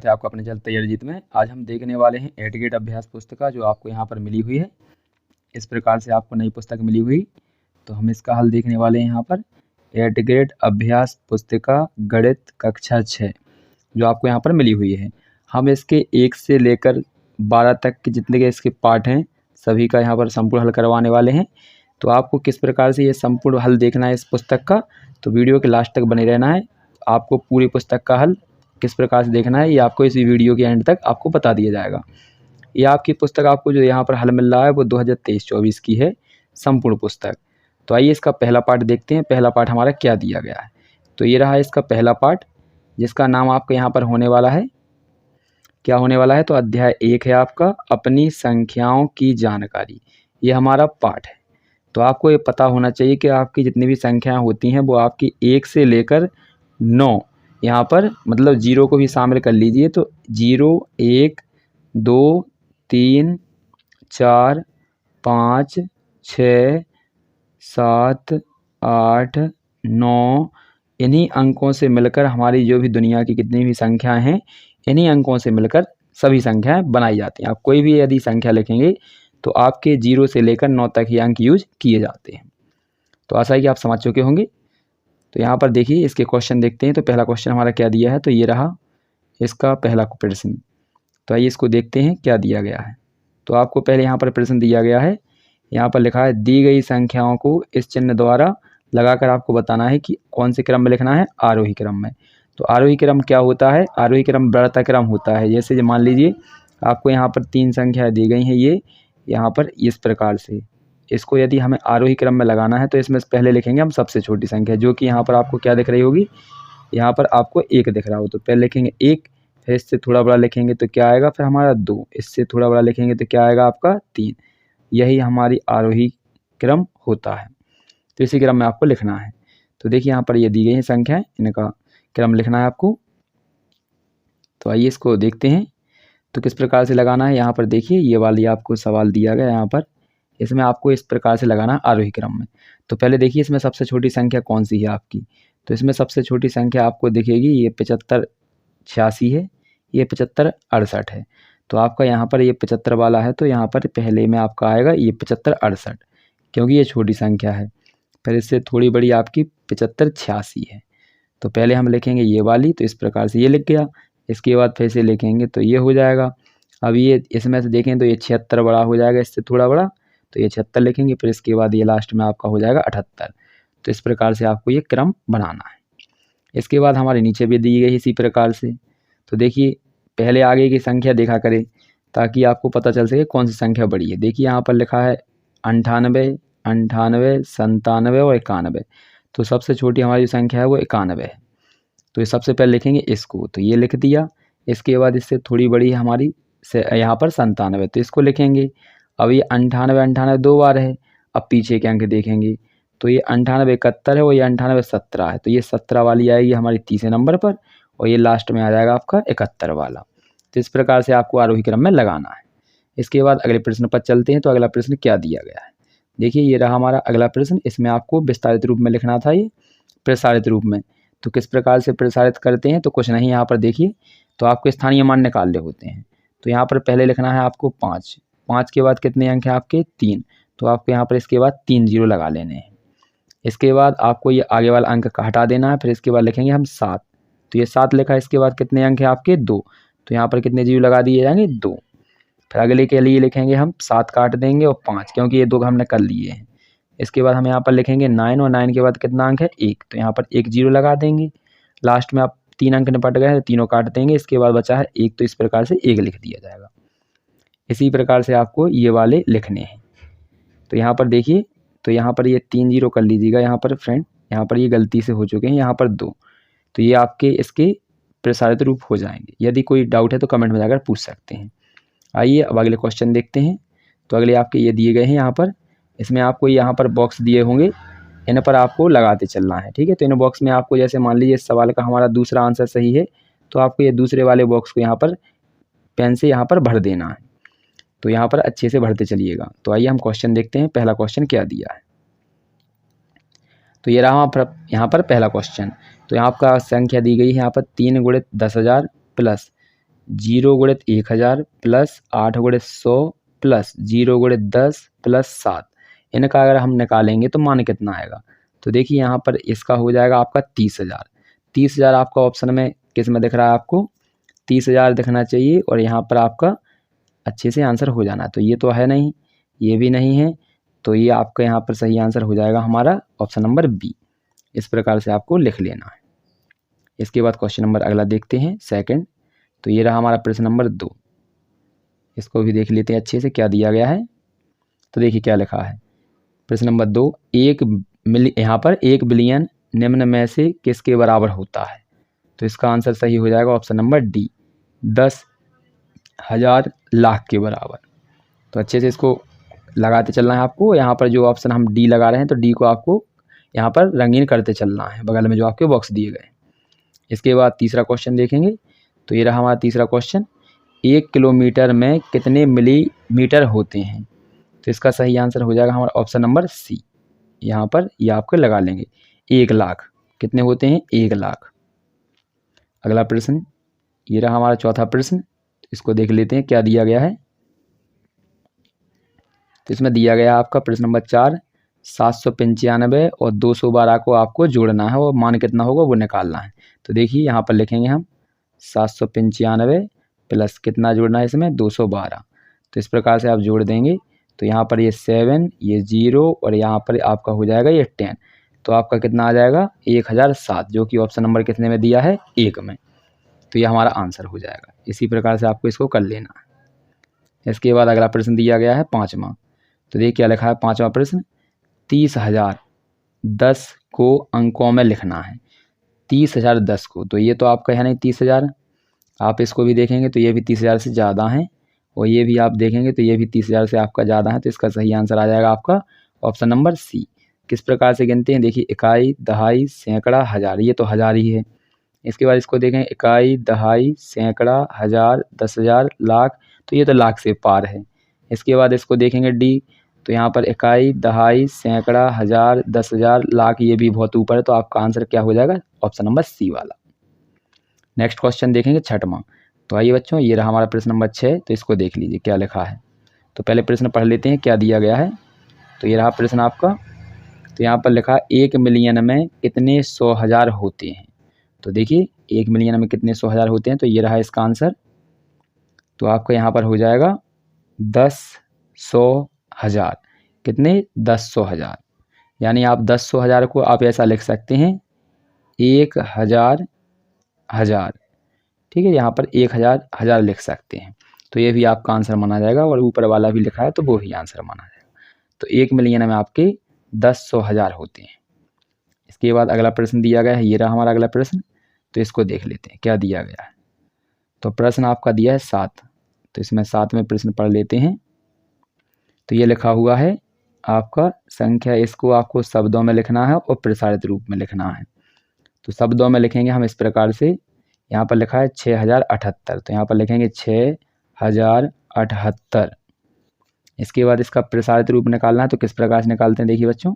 स्वागत है आपका अपने चैनल तैयारी जीत में। आज हम देखने वाले हैं एट गेट अभ्यास पुस्तिका जो आपको यहाँ पर मिली हुई है। इस प्रकार से आपको नई पुस्तक मिली हुई, तो हम इसका हल देखने वाले हैं यहाँ पर। एट गेट अभ्यास पुस्तिका गणित कक्षा 6 जो आपको यहाँ पर मिली हुई है। हम इसके 1 से लेकर 12 तक के जितने के इसके पार्ट हैं सभी का यहाँ पर संपूर्ण हल करवाने वाले हैं। तो आपको किस प्रकार से ये संपूर्ण हल देखना है इस पुस्तक का, तो वीडियो के लास्ट तक बने रहना है। आपको पूरी पुस्तक का हल किस प्रकार से देखना है ये आपको इस वीडियो के एंड तक आपको बता दिया जाएगा। ये आपकी पुस्तक आपको जो यहाँ पर हल मिल रहा है वो 2023-24 की है संपूर्ण पुस्तक। तो आइए इसका पहला पार्ट देखते हैं। पहला पार्ट हमारा क्या दिया गया है, तो ये रहा इसका पहला पार्ट जिसका नाम आपका यहाँ पर होने वाला है, क्या होने वाला है, तो अध्याय 1 है आपका अपनी संख्याओं की जानकारी। ये हमारा पाठ है। तो आपको ये पता होना चाहिए कि आपकी जितनी भी संख्याएं होती हैं वो आपकी 1 से लेकर 9, यहाँ पर मतलब 0 को भी शामिल कर लीजिए, तो 0, 1, 2, 3, 4, 5, 6, 7, 8, 9 इन्हीं अंकों से मिलकर हमारी जो भी दुनिया की कितनी भी संख्याएं हैं इन्हीं अंकों से मिलकर सभी संख्याएं बनाई जाती हैं। आप कोई भी यदि संख्या लिखेंगे तो आपके 0 से लेकर 9 तक ही अंक यूज किए जाते हैं। तो आशा है कि आप समझ चुके होंगे। तो यहाँ पर देखिए इसके क्वेश्चन देखते हैं। तो पहला क्वेश्चन हमारा क्या दिया है, तो ये रहा इसका पहला प्रश्न। तो आइए इसको देखते हैं क्या दिया गया है। तो आपको पहले यहाँ पर प्रश्न दिया गया है, यहाँ पर लिखा है दी गई संख्याओं को इस चिन्ह द्वारा लगाकर आपको बताना है कि कौन से क्रम में लिखना है, आरोही क्रम में। तो आरोही क्रम क्या होता है, आरोही क्रम बढ़ता क्रम होता है। जैसे मान लीजिए आपको यहाँ पर 3 संख्याएँ दी गई हैं, ये यहाँ पर इस प्रकार से इसको यदि हमें आरोही क्रम में लगाना है तो इसमें पहले लिखेंगे हम सबसे छोटी संख्या जो कि यहाँ पर आपको क्या दिख रही होगी, यहाँ पर आपको 1 दिख रहा हो। तो पहले लिखेंगे 1, फिर इससे थोड़ा बड़ा लिखेंगे तो क्या आएगा, फिर हमारा 2, इससे थोड़ा बड़ा लिखेंगे तो क्या आएगा आपका 3। यही हमारी आरोही क्रम होता है। तो इसी क्रम में आपको लिखना है। तो देखिए यहाँ पर ये दी गई हैं संख्याएँ, इनका क्रम लिखना है आपको। तो आइए इसको देखते हैं तो किस प्रकार से लगाना है। यहाँ पर देखिए ये वाली आपको सवाल दिया गया, यहाँ पर इसमें आपको इस प्रकार से लगाना है आरोही क्रम में। तो पहले देखिए इसमें सबसे छोटी संख्या कौन सी है आपकी, तो इसमें सबसे छोटी संख्या आपको दिखेगी ये 75-86 है, ये 75-68 है। तो आपका यहाँ पर ये 75 वाला है, तो यहाँ पर पहले में आपका आएगा ये 75-68 क्योंकि ये छोटी संख्या है। फिर इससे थोड़ी बड़ी आपकी 75-86 है। तो पहले हम लिखेंगे ये वाली, तो इस प्रकार से ये लिख गया। इसके बाद फिर से लिखेंगे तो ये हो जाएगा। अब ये इसमें से देखें तो ये 76 बड़ा हो जाएगा इससे थोड़ा बड़ा, तो ये 76 लिखेंगे। फिर इसके बाद ये लास्ट में आपका हो जाएगा 78। तो इस प्रकार से आपको ये क्रम बनाना है। इसके बाद हमारे नीचे भी दी गई इसी प्रकार से। तो देखिए पहले आगे की संख्या देखा करें ताकि आपको पता चल सके कौन सी संख्या बड़ी है। देखिए यहाँ पर लिखा है 98, 98, 97 और 91। तो सबसे छोटी हमारी जो संख्या है वो 91 है। तो ये सबसे पहले लिखेंगे इसको, तो ये लिख दिया। इसके बाद इससे थोड़ी बड़ी है हमारी से यहाँ पर 97, तो इसको लिखेंगे। अब ये 98 98 2 बार है। अब पीछे के अंक देखेंगे तो ये 98 71 है और ये 98 17 है। तो ये 17 वाली आएगी हमारी तीसरे नंबर पर और ये लास्ट में आ जाएगा आपका 71 वाला। तो इस प्रकार से आपको आरोही क्रम में लगाना है। इसके बाद अगले प्रश्न पर चलते हैं। तो अगला प्रश्न क्या दिया गया है, देखिए ये रहा हमारा अगला प्रश्न। इसमें आपको विस्तारित रूप में लिखना था, ये प्रसारित रूप में। तो किस प्रकार से प्रसारित करते हैं, तो कुछ नहीं, यहाँ पर देखिए तो आपको स्थानीय मान निकालने होते हैं। तो यहाँ पर पहले लिखना है आपको 5, 5 के बाद कितने अंक हैं आपके 3, तो आपको यहाँ पर इसके बाद 3 0 लगा लेने हैं। इसके बाद आपको ये आगे वाला अंक हटा देना है। फिर इसके बाद लिखेंगे हम 7, तो ये 7 लिखा है। इसके बाद कितने अंक हैं आपके 2, तो यहाँ पर कितने 0 लगा दिए जाएंगे 2। फिर अगले के लिए लिखेंगे हम 7 काट देंगे और 5 क्योंकि ये 2 हमने कर लिए हैं। इसके बाद हम यहाँ पर लिखेंगे 9 और 9 के बाद कितना अंक है 1, तो यहाँ पर 1 0 लगा देंगे। लास्ट में आप 3 अंक निपट गए हैं, तीनों काट देंगे। इसके बाद बचा है 1, तो इस प्रकार से 1 लिख दिया जाएगा। इसी प्रकार से आपको ये वाले लिखने हैं। तो यहाँ पर देखिए तो यहाँ पर ये 3 0 कर लीजिएगा यहाँ पर फ्रेंड, यहाँ पर ये गलती से हो चुके हैं यहाँ पर 2, तो ये आपके इसके प्रसारित रूप हो जाएंगे। यदि कोई डाउट है तो कमेंट में जाकर पूछ सकते हैं। आइए अब अगले क्वेश्चन देखते हैं। तो अगले आपके ये दिए गए हैं यहाँ पर, इसमें आपको यहाँ पर बॉक्स दिए होंगे, इन पर आपको लगाते चलना है, ठीक है। तो इन बॉक्स में आपको जैसे मान लीजिए इस सवाल का हमारा दूसरा आंसर सही है, तो आपको ये दूसरे वाले बॉक्स को यहाँ पर पेन से यहाँ पर भर देना है। तो यहाँ पर अच्छे से भरते चलिएगा। तो आइए हम क्वेश्चन देखते हैं, पहला क्वेश्चन क्या दिया है। तो ये रहा यहाँ पर पहला क्वेश्चन। तो यहाँ आपका संख्या दी गई है यहाँ पर 3 × 10,000 प्लस 0 गुणित 1000 प्लस 8 गुणित 100 प्लस 0 गुणित 10 प्लस 7, इनका अगर हम निकालेंगे तो मान कितना आएगा। तो देखिए यहाँ पर इसका हो जाएगा आपका 30,000। 30,000 आपका ऑप्शन में किस में दिख रहा है, आपको 30,000 दिखना चाहिए और यहाँ पर आपका अच्छे से आंसर हो जाना। तो ये तो है नहीं, ये भी नहीं है, तो ये आपका यहाँ पर सही आंसर हो जाएगा हमारा ऑप्शन नंबर बी। इस प्रकार से आपको लिख लेना है। इसके बाद क्वेश्चन नंबर अगला देखते हैं, सेकंड। तो ये रहा हमारा प्रश्न नंबर 2। इसको भी देख लेते हैं अच्छे से क्या दिया गया है। तो देखिए क्या लिखा है प्रश्न नंबर 2, यहाँ पर 1 बिलियन निम्न में से किसके बराबर होता है। तो इसका आंसर सही हो जाएगा ऑप्शन नंबर डी, 10,000 लाख के बराबर। तो अच्छे से इसको लगाते चलना है आपको। यहाँ पर जो ऑप्शन हम डी लगा रहे हैं, तो डी को आपको यहाँ पर रंगीन करते चलना है बगल में जो आपके बॉक्स दिए गए। इसके बाद तीसरा क्वेश्चन देखेंगे। तो ये रहा हमारा तीसरा क्वेश्चन, 1 किलोमीटर में कितने मिलीमीटर होते हैं। तो इसका सही आंसर हो जाएगा हमारा ऑप्शन नंबर सी। यहाँ पर ये आपके लगा लेंगे 1 लाख, कितने होते हैं 1 लाख। अगला प्रश्न, ये रहा हमारा चौथा प्रश्न। इसको देख लेते हैं क्या दिया गया है। तो इसमें दिया गया आपका प्रश्न नंबर 4, 795 और 212 को आपको जोड़ना है और मान कितना होगा वो निकालना है। तो देखिए यहाँ पर लिखेंगे हम 795 प्लस कितना जोड़ना है इसमें 212। तो इस प्रकार से आप जोड़ देंगे तो यहाँ पर ये 7, ये 0 और यहाँ पर आपका हो जाएगा ये 10। तो आपका कितना आ जाएगा 1007, जो कि ऑप्शन नंबर कितने में दिया है 1 में। तो ये हमारा आंसर हो जाएगा। इसी प्रकार से आपको इसको कर लेना है। इसके बाद अगला प्रश्न दिया गया है 5वां। तो देखिए क्या लिखा है 5वां प्रश्न, 30,000 10 को अंकों में लिखना है। 30,000 10 को, तो ये तो आपका है नहीं 30,000, आप इसको भी देखेंगे तो ये भी 30,000 से ज़्यादा हैं और ये भी आप देखेंगे तो ये भी 30,000 से आपका ज़्यादा है। तो इसका सही आंसर आ जाएगा आपका ऑप्शन नंबर सी। किस प्रकार से गिनते हैं, देखिए इकाई, दहाई, सैकड़ा, हज़ार, ये तो हज़ार ही है। इसके बाद इसको देखें इकाई, दहाई, सैकड़ा, हज़ार, 10,000, लाख, तो ये तो लाख से पार है। इसके बाद इसको देखेंगे डी, तो यहाँ पर इकाई, दहाई, सैकड़ा, हज़ार, 10,000, लाख, ये भी बहुत ऊपर है। तो आपका आंसर क्या हो जाएगा ऑप्शन नंबर सी वाला। नेक्स्ट क्वेश्चन देखेंगे 6वां। तो आइए बच्चों, ये रहा हमारा प्रश्न नंबर 6। तो इसको देख लीजिए क्या लिखा है। तो पहले प्रश्न पढ़ लेते हैं क्या दिया गया है। तो ये रहा प्रश्न आपका। तो यहाँ पर लिखा 1 मिलियन में कितने 100,000 होते हैं। तो देखिए 1 मिलियन में कितने 100,000 होते हैं। तो ये रहा इसका आंसर। तो आपका यहाँ पर हो जाएगा 10,100,000, कितने 10,100,000, यानी आप 10,100,000 को आप ऐसा लिख सकते हैं 1,000 हज़ार, ठीक है। यहाँ पर 1,000 हज़ार लिख सकते हैं। तो ये भी आपका आंसर माना जाएगा और ऊपर वाला भी लिखा है तो वो भी आंसर माना जाएगा। तो 1 मिलियन में आपके 10,100,000 होते हैं। इसके बाद अगला प्रश्न दिया गया है, ये रहा हमारा अगला प्रश्न। तो इसको देख लेते हैं क्या दिया गया है। तो प्रश्न आपका दिया है 7। तो इसमें 7वें प्रश्न पढ़ लेते हैं। तो ये लिखा हुआ है आपका संख्या, इसको आपको शब्दों में लिखना है और प्रसारित रूप में लिखना है। तो शब्दों में लिखेंगे हम इस प्रकार से, यहाँ पर लिखा है 6,078, तो यहाँ पर लिखेंगे 6,078। इसके बाद इसका प्रसारित रूप निकालना है। तो किस प्रकार से निकालते हैं देखिए बच्चों।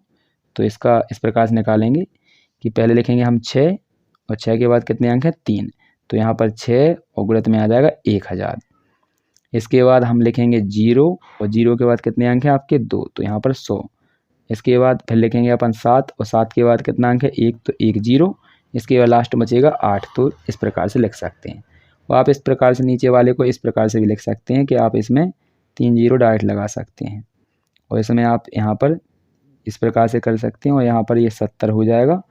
तो इसका इस प्रकार से निकालेंगे कि पहले लिखेंगे हम 6 और 6 के बाद कितने अंक हैं 3। तो यहाँ पर 6 और गुणित में आ जाएगा 1,000। इसके बाद हम लिखेंगे 0 और 0 के बाद कितने अंक हैं आपके 2, तो यहाँ पर 100। इसके बाद फिर लिखेंगे अपन 7 और 7 के बाद कितना अंक है 1, तो 1 0। इसके बाद लास्ट बचेगा 8। तो इस प्रकार से लिख सकते हैं। और आप इस प्रकार से नीचे वाले को इस प्रकार से भी लिख सकते हैं कि आप इसमें 3 0 डायरेक्ट लगा सकते हैं और इसमें आप यहाँ पर इस प्रकार से कर सकते हैं और यहाँ पर ये 70 हो जाएगा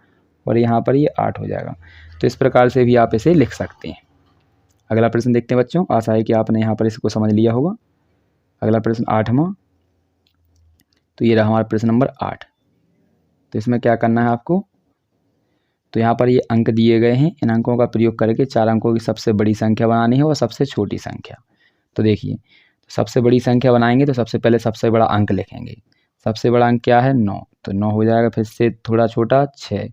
और यहाँ पर ये 8 हो जाएगा। तो इस प्रकार से भी आप इसे लिख सकते हैं। अगला प्रश्न देखते हैं बच्चों। आशा है कि आपने यहाँ पर इसको समझ लिया होगा। अगला प्रश्न 8वां। तो ये रहा हमारा प्रश्न नंबर 8। तो इसमें क्या करना है आपको, तो यहाँ पर ये अंक दिए गए हैं। इन अंकों का प्रयोग करके 4 अंकों की सबसे बड़ी संख्या बनानी है और सबसे छोटी संख्या। तो देखिए सबसे बड़ी संख्या बनाएंगे तो सबसे पहले सबसे बड़ा अंक लिखेंगे। सबसे बड़ा अंक क्या है 9, तो 9 हो जाएगा। फिर से थोड़ा छोटा 6,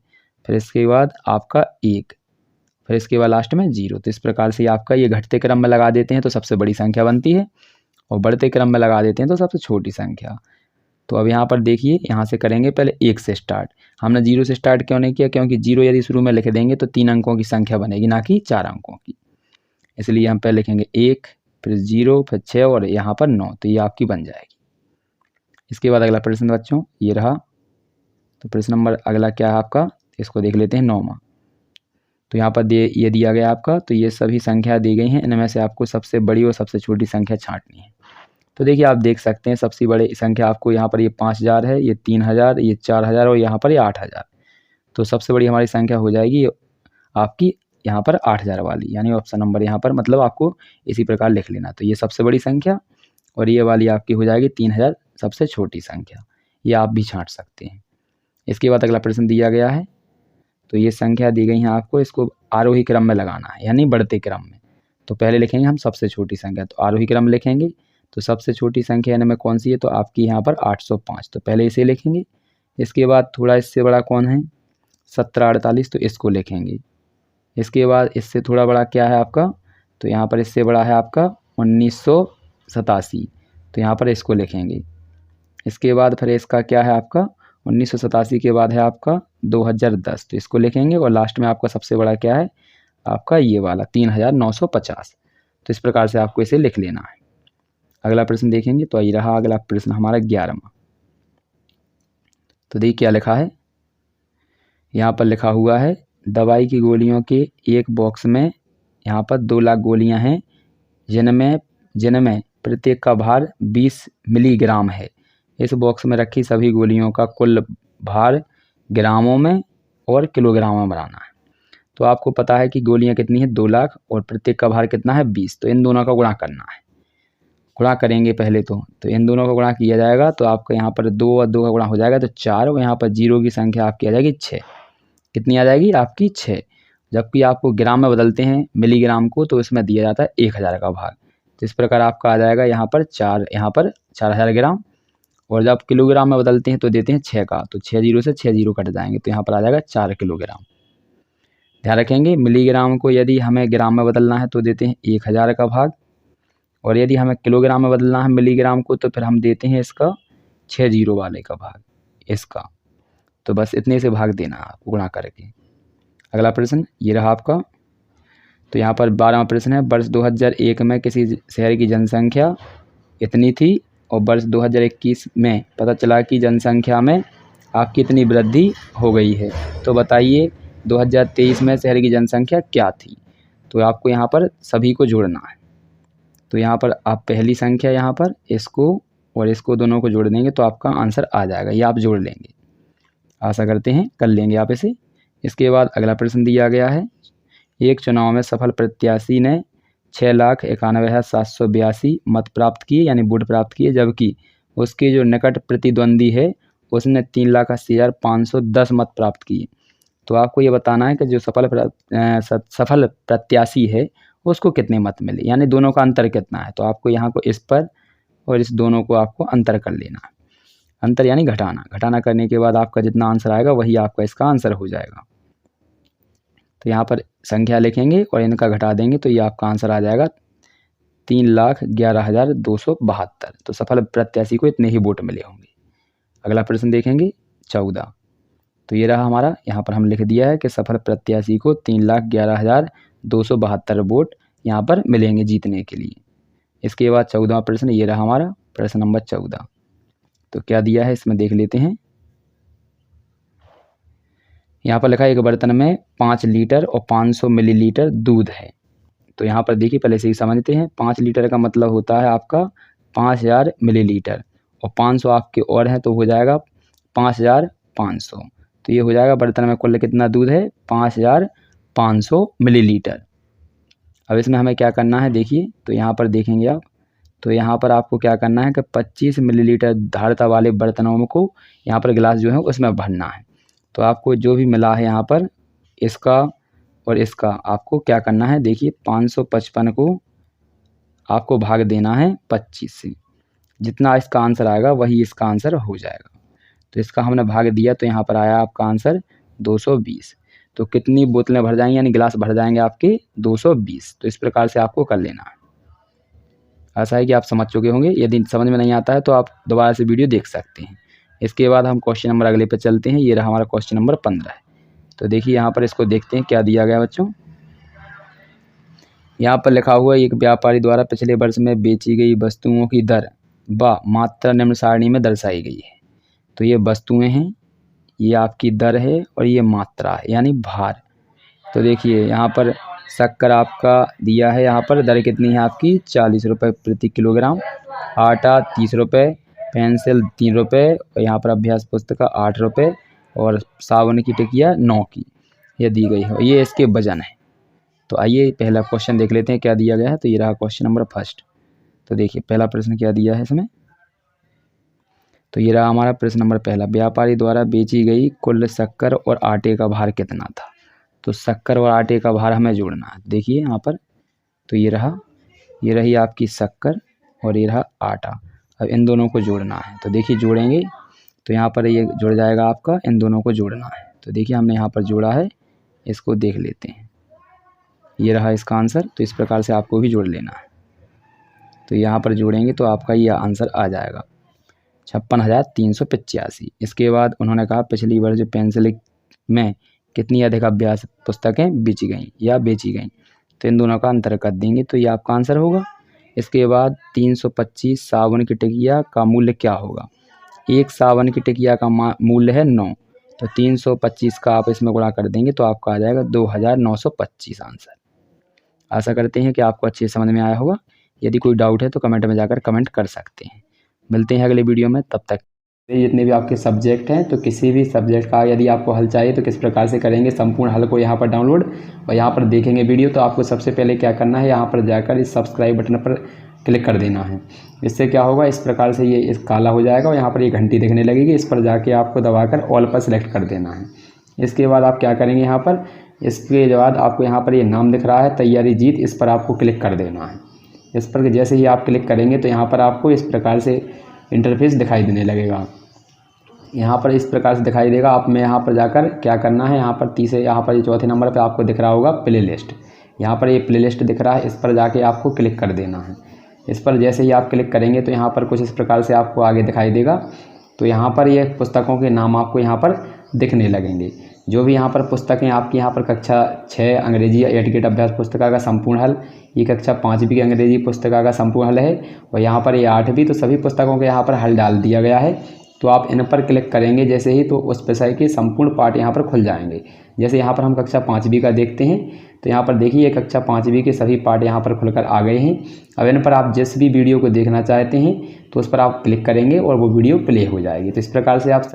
फिर इसके बाद आपका 1, फिर इसके बाद लास्ट में 0। तो इस प्रकार से आपका ये घटते क्रम में लगा देते हैं तो सबसे बड़ी संख्या बनती है और बढ़ते क्रम में लगा देते हैं तो सबसे छोटी संख्या। तो अब यहाँ पर देखिए, यहाँ से करेंगे पहले 1 से स्टार्ट। हमने 0 से स्टार्ट क्यों नहीं किया, क्योंकि 0 यदि शुरू में लिख देंगे तो 3 अंकों की संख्या बनेगी, ना कि 4 अंकों की। इसलिए हम पहले लिखेंगे 1, फिर 0, फिर 6 और यहाँ पर 9, तो ये आपकी बन जाएगी। इसके बाद अगला प्रश्न बच्चों ये रहा। तो प्रश्न नंबर अगला क्या है आपका, इसको देख लेते हैं 9वां। तो यहाँ पर ये दिया गया आपका, तो ये सभी संख्या दी गई हैं, इनमें से आपको सबसे बड़ी और सबसे छोटी संख्या छांटनी है। तो देखिए आप देख सकते हैं सबसे बड़ी संख्या आपको यहाँ पर ये 5000 है, ये 3000, ये 4000 और यहाँ पर ये 8000। तो सबसे बड़ी हमारी संख्या हो जाएगी आपकी यहाँ पर 8000 वाली, यानी ऑप्शन नंबर यहाँ पर मतलब आपको इसी प्रकार लिख लेना। तो ये सबसे बड़ी संख्या और ये वाली आपकी हो जाएगी 3000 सबसे छोटी संख्या, ये आप भी छांट सकते हैं। इसके बाद अगला प्रश्न दिया गया है, तो ये संख्या दी गई है आपको, इसको आरोही क्रम में लगाना है यानी बढ़ते क्रम में। तो पहले लिखेंगे हम सबसे छोटी संख्या, तो आरोही क्रम लिखेंगे। तो सबसे छोटी संख्या इनमें कौन सी है, तो आपकी यहाँ पर 805, तो पहले इसे लिखेंगे। इसके बाद थोड़ा इससे बड़ा कौन है 1748, तो इसको लिखेंगे। इसके बाद इससे थोड़ा बड़ा क्या है आपका, तो यहाँ पर इससे बड़ा है आपका 1987, तो यहाँ पर इसको लिखेंगे। इसके बाद फिर इसका क्या है आपका 1987 के बाद है आपका 2010, तो इसको लिखेंगे। और लास्ट में आपका सबसे बड़ा क्या है आपका ये वाला 3950, तो इस प्रकार से आपको इसे लिख लेना है। अगला प्रश्न देखेंगे, तो ये रहा अगला प्रश्न हमारा 11वां। तो देखिए क्या लिखा है, यहाँ पर लिखा हुआ है दवाई की गोलियों के एक बॉक्स में यहाँ पर 2 लाख गोलियाँ हैं, जिनमें प्रत्येक का भार 20 मिलीग्राम है। इस बॉक्स में रखी सभी गोलियों का कुल भार ग्रामों में और किलोग्राम में बनाना है। तो आपको पता है कि गोलियां कितनी है 2 लाख और प्रत्येक का भार कितना है 20, तो इन दोनों का गुणा करना है। गुणा करेंगे पहले तो इन दोनों का गुणा किया जाएगा, तो आपका यहाँ पर 2 और 2 का गुणा हो जाएगा तो 4, और यहाँ पर 0 की संख्या आपकी आ जाएगी 6। कितनी आ जाएगी आपकी 6। जबकि आपको ग्राम में बदलते हैं मिलीग्राम को, तो इसमें दिया जाता है 1000 का भाग। तो इस प्रकार आपका आ जाएगा यहाँ पर 4000 ग्राम। और जब किलोग्राम में बदलते हैं तो देते हैं 6 का, तो 6 0 से 6 0 कट जाएंगे, तो यहाँ पर आ जाएगा 4 किलोग्राम। ध्यान रखेंगे मिलीग्राम को यदि हमें ग्राम में बदलना है तो देते हैं 1000 का भाग, और यदि हमें किलोग्राम में बदलना है मिलीग्राम को तो फिर हम देते हैं इसका 6 0 वाले का भाग इसका। तो बस इतने से भाग देना है आपको गुणा करके। अगला प्रश्न ये रहा आपका। तो यहाँ पर 12वां प्रश्न है, वर्ष 2001 में किसी शहर की जनसंख्या इतनी थी और वर्ष 2021 में पता चला कि जनसंख्या में आपकी इतनी वृद्धि हो गई है। तो बताइए 2023 में शहर की जनसंख्या क्या थी। तो आपको यहाँ पर सभी को जोड़ना है। तो यहाँ पर आप पहली संख्या यहाँ पर इसको और इसको दोनों को जोड़ देंगे तो आपका आंसर आ जाएगा, ये आप जोड़ लेंगे। आशा करते हैं कर लेंगे आप इसे। इसके बाद अगला प्रश्न दिया गया है, एक चुनाव में सफल प्रत्याशी ने 6,91,782 मत प्राप्त किए यानी वोट प्राप्त किए, जबकि उसके जो निकट प्रतिद्वंदी है उसने 3,80,510 मत प्राप्त किए। तो आपको ये बताना है कि जो सफल प्रत्याशी है उसको कितने मत मिले, यानी दोनों का अंतर कितना है। तो आपको यहाँ को इस पर और इस दोनों को आपको अंतर कर लेना है। अंतर यानी घटाना करने के बाद आपका जितना आंसर आएगा वही आपका इसका आंसर हो जाएगा। तो यहाँ पर संख्या लिखेंगे और इनका घटा देंगे तो ये आपका आंसर आ जाएगा 3,11,272। तो सफल प्रत्याशी को इतने ही वोट मिले होंगे। अगला प्रश्न देखेंगे 14। तो ये रहा हमारा, यहाँ पर हम लिख दिया है कि सफल प्रत्याशी को 3,11,272 वोट यहाँ पर मिलेंगे जीतने के लिए। इसके बाद 14वां प्रश्न ये रहा हमारा, प्रश्न नंबर 14। तो क्या दिया है इसमें देख लेते हैं। यहाँ पर लिखा है एक बर्तन में 5 लीटर और 500 मिलीलीटर दूध है। तो यहाँ पर देखिए पहले से ही समझते हैं, 5 लीटर का मतलब होता है आपका 5000 मिलीलीटर और 500 आपके और हैं तो हो जाएगा 5500। तो ये हो जाएगा बर्तन में कुल कितना दूध है 5500 मिलीलीटर। अब इसमें हमें क्या करना है देखिए, तो यहाँ पर देखेंगे आप, तो यहाँ पर आपको क्या करना है कि 25 मिलीलीटर धारता वाले बर्तनों को यहाँ पर गिलास जो है उसमें भरना है। तो आपको जो भी मिला है यहाँ पर इसका और इसका आपको क्या करना है देखिए, 555 को आपको भाग देना है 25 से, जितना इसका आंसर आएगा वही इसका आंसर हो जाएगा। तो इसका हमने भाग दिया तो यहाँ पर आया आपका आंसर 220। तो कितनी बोतलें भर जाएंगी यानी गिलास भर जाएंगे आपके 220। तो इस प्रकार से आपको कर लेना है। ऐसा है कि आप समझ चुके होंगे। यदि समझ में नहीं आता है तो आप दोबारा से वीडियो देख सकते हैं। इसके बाद हम क्वेश्चन नंबर अगले पे चलते हैं। ये रहा हमारा क्वेश्चन नंबर 15 है। तो देखिए यहाँ पर इसको देखते हैं क्या दिया गया बच्चों। यहाँ पर लिखा हुआ है एक व्यापारी द्वारा पिछले वर्ष में बेची गई वस्तुओं की दर व मात्रा निम्न सारणी में दर्शाई गई है। तो ये वस्तुएं हैं, ये आपकी दर है और ये मात्रा है यानी भार। तो देखिए यहाँ पर शक्कर आपका दिया है, यहाँ पर दर कितनी है आपकी 40 रुपये प्रति किलोग्राम, आटा 30 रुपये, पेंसिल 3 रुपये और यहाँ पर अभ्यास पुस्तक 8 रुपये और साबुन की टिकिया 9 की ये दी गई है। ये इसके वजन है। तो आइए पहला क्वेश्चन देख लेते हैं क्या दिया गया है। तो ये रहा क्वेश्चन नंबर फर्स्ट। तो देखिए पहला प्रश्न क्या दिया है इसमें। तो ये रहा हमारा प्रश्न नंबर पहला, व्यापारी द्वारा बेची गई कुल शक्कर और आटे का भार कितना था। तो शक्कर और आटे का भार हमें जोड़ना है। देखिए यहाँ पर तो ये रही आपकी शक्कर और ये रहा आटा। अब इन दोनों को जोड़ना है। तो देखिए जोड़ेंगे तो यहाँ पर ये जुड़ जाएगा आपका, इन दोनों को जोड़ना है। तो देखिए हमने यहाँ पर जोड़ा है, इसको देख लेते हैं। ये रहा इसका आंसर। तो इस प्रकार से आपको भी जोड़ लेना है। तो यहाँ पर जोड़ेंगे तो आपका ये आंसर आ जाएगा 56,385। इसके बाद उन्होंने कहा पिछली वर्ष पेंसिल में कितनी अधिक अभ्यास पुस्तकें बेची गई। तो इन दोनों का अंतर कर देंगे तो ये आपका आंसर होगा। इसके बाद 325 साबुन की टिकिया का मूल्य क्या होगा। एक साबुन की टिकिया का मूल्य है 9। तो 325 का आप इसमें गुणा कर देंगे तो आपका आ जाएगा 2,925 आंसर। आशा करते हैं कि आपको अच्छे समझ में आया होगा। यदि कोई डाउट है तो कमेंट में जाकर कमेंट कर सकते हैं। मिलते हैं अगले वीडियो में, तब तक जितने भी आपके सब्जेक्ट हैं तो किसी भी सब्जेक्ट का यदि आपको हल चाहिए तो किस प्रकार से करेंगे, संपूर्ण हल को यहाँ पर डाउनलोड और यहाँ पर देखेंगे वीडियो। तो आपको सबसे पहले क्या करना है, यहाँ पर जाकर इस सब्सक्राइब बटन पर क्लिक कर देना है। इससे क्या होगा, इस प्रकार से ये इस काला हो जाएगा और यहाँ पर ये घंटी दिखने लगेगी। इस पर जाके आपको दबाकर ऑल पर सेलेक्ट कर देना है। इसके बाद आप क्या करेंगे, यहाँ पर इसके बाद आपको यहाँ पर ये नाम दिख रहा है तैयारी जीत, इस पर आपको क्लिक कर देना है। इस पर जैसे ही आप क्लिक करेंगे तो यहाँ पर आपको इस प्रकार से इंटरफेस दिखाई देने लगेगा। यहाँ पर इस प्रकार से दिखाई देगा। आप में यहाँ पर जाकर क्या करना है, यहाँ पर यहाँ पर चौथे नंबर पे आपको दिख रहा होगा प्ले लिस्ट। यहाँ पर ये प्ले लिस्ट दिख रहा है, इस पर जाके आपको क्लिक कर देना है। इस पर जैसे ही आप क्लिक करेंगे तो यहाँ पर कुछ इस प्रकार से आपको आगे दिखाई देगा। तो यहाँ पर ये पुस्तकों के नाम आपको यहाँ पर दिखने लगेंगे। जो भी यहाँ पर पुस्तकें आपकी यहाँ पर कक्षा 6 अंग्रेजी एट गेट अभ्यास पुस्तिका का संपूर्ण हल, ये कक्षा 5वीं की अंग्रेजी पुस्तिका का संपूर्ण हल है और यहाँ पर ये 8वीं, तो सभी पुस्तकों के यहाँ पर हल डाल दिया गया है। तो आप इन पर क्लिक करेंगे जैसे ही तो उस विषय के संपूर्ण पाठ यहाँ पर खुल जाएंगे। जैसे यहाँ पर हम कक्षा 5वीं का देखते हैं तो यहाँ पर देखिए कक्षा 5वीं के सभी पाठ यहाँ पर खुलकर आ गए हैं। अब इन पर आप जिस भी वीडियो को देखना चाहते हैं तो उस पर आप क्लिक करेंगे और वो वीडियो प्ले हो जाएगी। तो इस प्रकार से आप